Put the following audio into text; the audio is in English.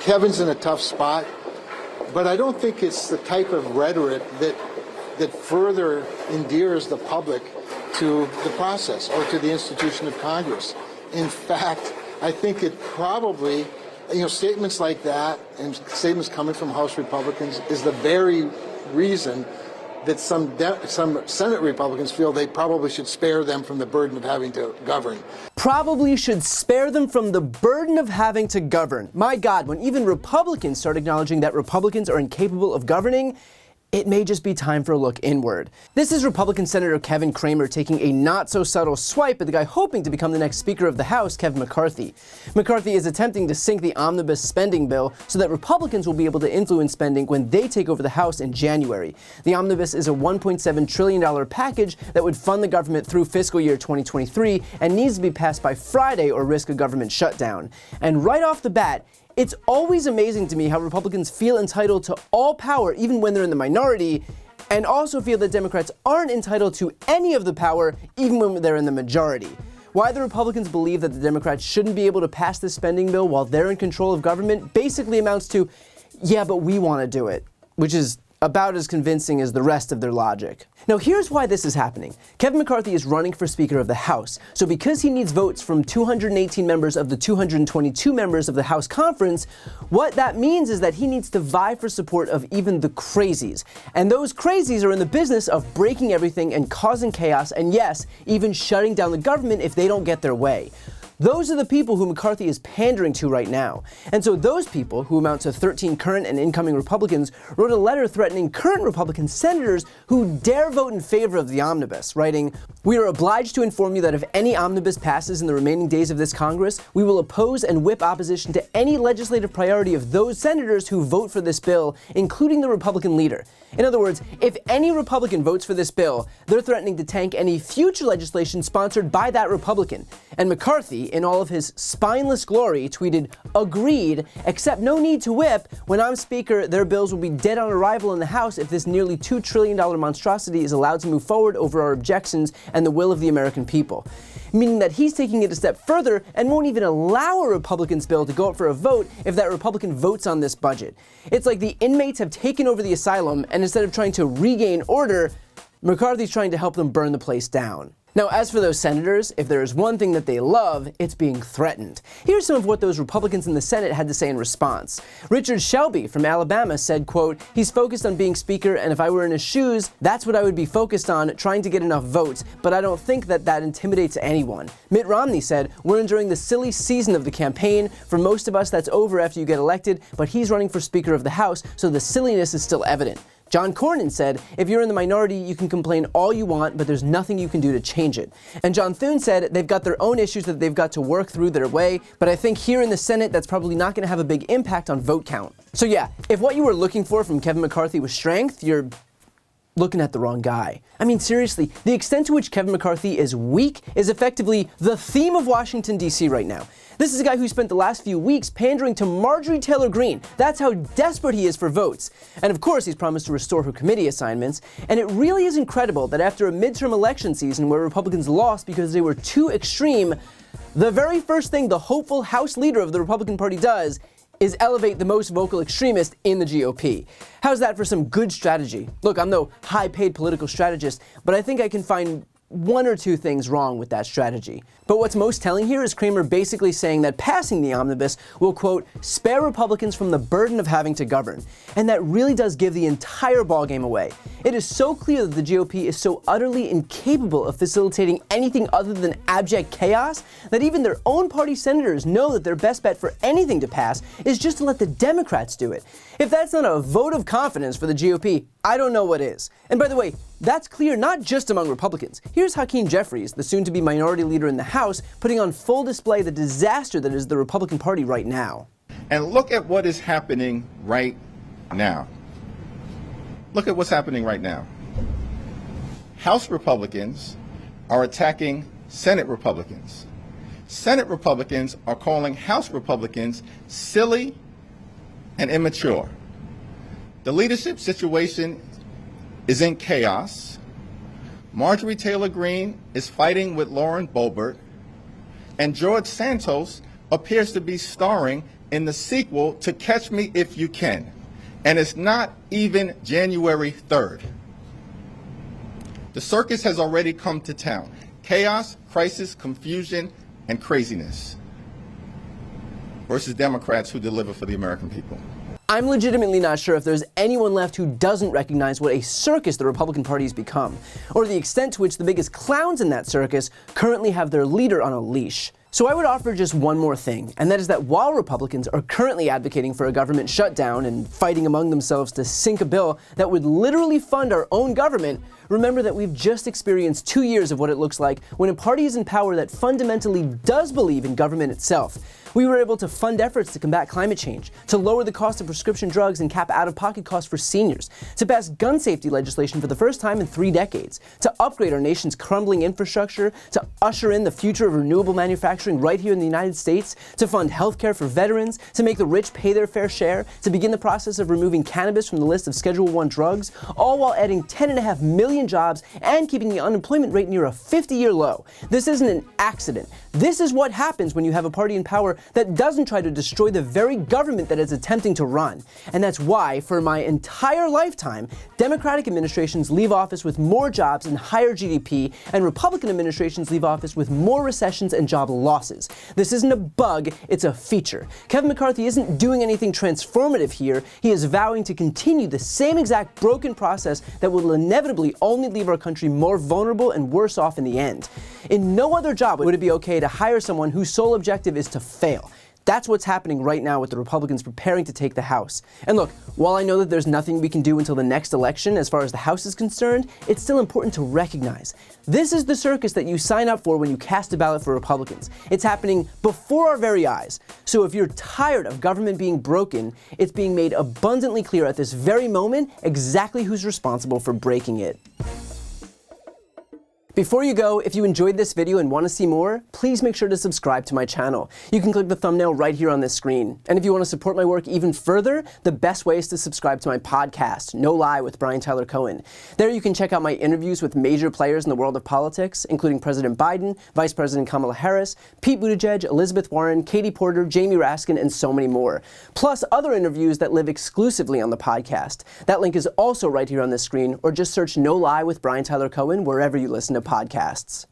Kevin's in a tough spot, but I don't think it's the type of rhetoric that further endears the public to the process or to the institution of Congress. In fact, I think it probably, statements like that and statements coming from House Republicans is the very reason that some Senate Republicans feel they probably should spare them from the burden of having to govern. Probably should spare them from the burden of having to govern. My God, when even Republicans start acknowledging that Republicans are incapable of governing, it may just be time for a look inward. This is Republican Senator Kevin Cramer taking a not-so-subtle swipe at the guy hoping to become the next Speaker of the House, Kevin McCarthy. McCarthy is attempting to sink the omnibus spending bill so that Republicans will be able to influence spending when they take over the House in January. The omnibus is a $1.7 trillion package that would fund the government through fiscal year 2023 and needs to be passed by Friday or risk a government shutdown. And right off the bat, it's always amazing to me how Republicans feel entitled to all power even when they're in the minority, and also feel that Democrats aren't entitled to any of the power even when they're in the majority. Why the Republicans believe that the Democrats shouldn't be able to pass this spending bill while they're in control of government basically amounts to, yeah, but we want to do it, which is about as convincing as the rest of their logic. Now here's why this is happening. Kevin McCarthy is running for Speaker of the House, so because he needs votes from 218 members of the 222 members of the House Conference, what that means is that he needs to vie for support of even the crazies. And those crazies are in the business of breaking everything and causing chaos, and yes, even shutting down the government if they don't get their way. Those are the people who McCarthy is pandering to right now. And so those people, who amount to 13 current and incoming Republicans, wrote a letter threatening current Republican senators who dare vote in favor of the omnibus, writing, "We are obliged to inform you that if any omnibus passes in the remaining days of this Congress, we will oppose and whip opposition to any legislative priority of those senators who vote for this bill, including the Republican leader." In other words, if any Republican votes for this bill, they're threatening to tank any future legislation sponsored by that Republican. And McCarthy, in all of his spineless glory, tweeted, "Agreed, except no need to whip. When I'm Speaker, their bills will be dead on arrival in the House if this nearly $2 trillion monstrosity is allowed to move forward over our objections and the will of the American people." Meaning that he's taking it a step further and won't even allow a Republican's bill to go up for a vote if that Republican votes on this budget. It's like the inmates have taken over the asylum, and instead of trying to regain order, McCarthy's trying to help them burn the place down. Now, as for those senators, if there is one thing that they love, it's being threatened. Here's some of what those Republicans in the Senate had to say in response. Richard Shelby from Alabama said, quote, "He's focused on being Speaker, and if I were in his shoes, that's what I would be focused on, trying to get enough votes, but I don't think that intimidates anyone." Mitt Romney said, "We're enduring the silly season of the campaign. For most of us, that's over after you get elected, but he's running for Speaker of the House, so the silliness is still evident." John Cornyn said, "If you're in the minority, you can complain all you want, but there's nothing you can do to change it." And John Thune said they've got their own issues that they've got to work through their way, but I think here in the Senate, that's probably not going to have a big impact on vote count. So yeah, if what you were looking for from Kevin McCarthy was strength, you're looking at the wrong guy. I mean, seriously, the extent to which Kevin McCarthy is weak is effectively the theme of Washington, D.C. right now. This is a guy who spent the last few weeks pandering to Marjorie Taylor Greene. That's how desperate he is for votes. And of course, he's promised to restore her committee assignments. And it really is incredible that after a midterm election season where Republicans lost because they were too extreme, the very first thing the hopeful House leader of the Republican Party does is elevate the most vocal extremist in the GOP. How's that for some good strategy? Look, I'm no high-paid political strategist, but I think I can find one or two things wrong with that strategy. But what's most telling here is Cramer basically saying that passing the omnibus will, quote, "spare Republicans from the burden of having to govern." And that really does give the entire ballgame away. It is so clear that the GOP is so utterly incapable of facilitating anything other than abject chaos that even their own party senators know that their best bet for anything to pass is just to let the Democrats do it. If that's not a vote of confidence for the GOP, I don't know what is. And by the way, that's clear not just among Republicans. Here's Hakeem Jeffries, the soon-to-be minority leader in the House, putting on full display the disaster that is the Republican Party right now. And look at what is happening right now. Look at what's happening right now. House Republicans are attacking Senate Republicans. Senate Republicans are calling House Republicans silly and immature. The leadership situation is in chaos. Marjorie Taylor Greene is fighting with Lauren Boebert, and George Santos appears to be starring in the sequel to Catch Me If You Can. And it's not even January 3rd. The circus has already come to town. Chaos, crisis, confusion, and craziness. Versus Democrats who deliver for the American people. I'm legitimately not sure if there's anyone left who doesn't recognize what a circus the Republican Party has become, or the extent to which the biggest clowns in that circus currently have their leader on a leash. So I would offer just one more thing, and that is that while Republicans are currently advocating for a government shutdown and fighting among themselves to sink a bill that would literally fund our own government, remember that we've just experienced 2 years of what it looks like when a party is in power that fundamentally does believe in government itself. We were able to fund efforts to combat climate change, to lower the cost of prescription drugs and cap out-of-pocket costs for seniors, to pass gun safety legislation for the first time in 3 decades, to upgrade our nation's crumbling infrastructure, to usher in the future of renewable manufacturing right here in the United States, to fund healthcare for veterans, to make the rich pay their fair share, to begin the process of removing cannabis from the list of Schedule I drugs, all while adding 10.5 million jobs and keeping the unemployment rate near a 50-year low. This isn't an accident. This is what happens when you have a party in power that doesn't try to destroy the very government that it's attempting to run. And that's why, for my entire lifetime, Democratic administrations leave office with more jobs and higher GDP, and Republican administrations leave office with more recessions and job losses. This isn't a bug, it's a feature. Kevin McCarthy isn't doing anything transformative here. He is vowing to continue the same exact broken process that will inevitably only leave our country more vulnerable and worse off in the end. In no other job would it be okay to hire someone whose sole objective is to fail. That's what's happening right now with the Republicans preparing to take the House. And look, while I know that there's nothing we can do until the next election as far as the House is concerned, it's still important to recognize this is the circus that you sign up for when you cast a ballot for Republicans. It's happening before our very eyes. So if you're tired of government being broken, it's being made abundantly clear at this very moment exactly who's responsible for breaking it. Before you go, if you enjoyed this video and want to see more, please make sure to subscribe to my channel. You can click the thumbnail right here on this screen. And if you want to support my work even further, the best way is to subscribe to my podcast, No Lie with Brian Tyler Cohen. There you can check out my interviews with major players in the world of politics, including President Biden, Vice President Kamala Harris, Pete Buttigieg, Elizabeth Warren, Katie Porter, Jamie Raskin, and so many more. Plus other interviews that live exclusively on the podcast. That link is also right here on this screen, or just search No Lie with Brian Tyler Cohen wherever you listen to podcasts.